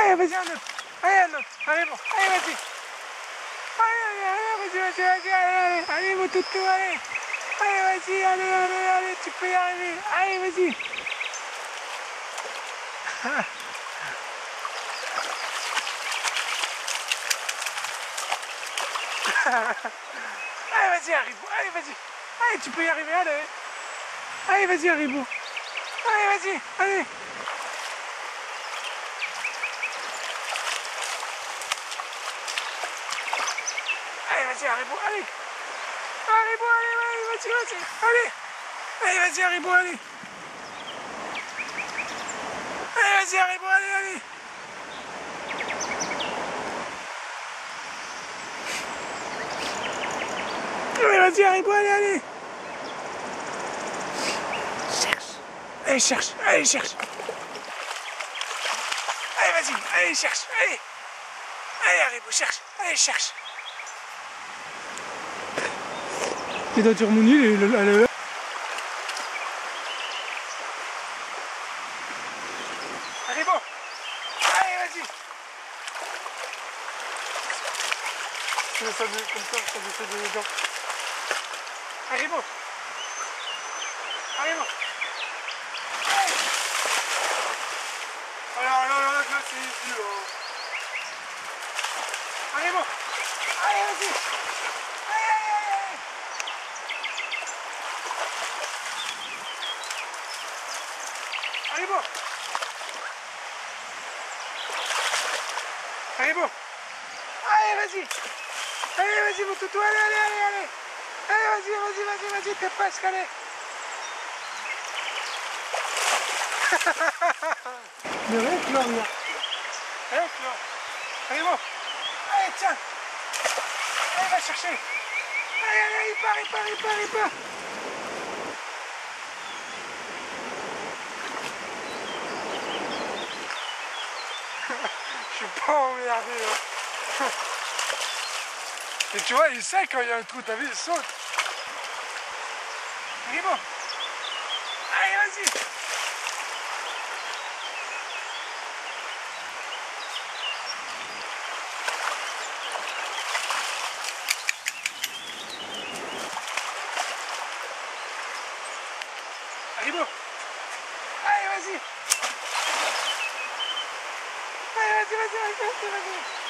Allez, vas-y, un autre. Allez, un autre. Allez, bon. Allez, vas-y. Allez, mon toutou, allez. Allez, vas-y, allez, tu peux y arriver. Allez, vas-y. Allez, vas-y, Haribo. Allez, vas-y. Allez, tu peux y arriver, allez. Allez, vas-y, Haribo. Allez, vas-y, allez. Allez, vas-y, Haribo, allez. Haribo, allez, vas-y, allez. Allez, vas-y, Haribo, allez. Allez, vas-y, Haribo, allez. Allez, vas-y, Haribo, allez. Cherche. Allez, cherche, allez, cherche. Allez, vas-y, allez, cherche, allez. Allez, Haribo, cherche, allez, cherche. Et dans Turmoni, Haribo, allez, vas-y. Tu mets ça comme ça descend dedans. Haribo. Haribo. Allez. Alors là, c'est ici. Haribo. Allez, vas-y. Haribo. Haribo. Allez, vas-y. Allez, vas-y, mon toutou, allez. Allez, vas-y, t'es presque, allez. Mais rien que là, regarde. Rien que là. Haribo. Allez, tiens. Allez, va chercher. Allez, il part. Je suis pas emmerdé là. Et tu vois, il sait quand il y a un trou, t'as vu, il saute. Haribo. Allez, vas-y. Haribo. Allez, vas-y. Allez, vas-y.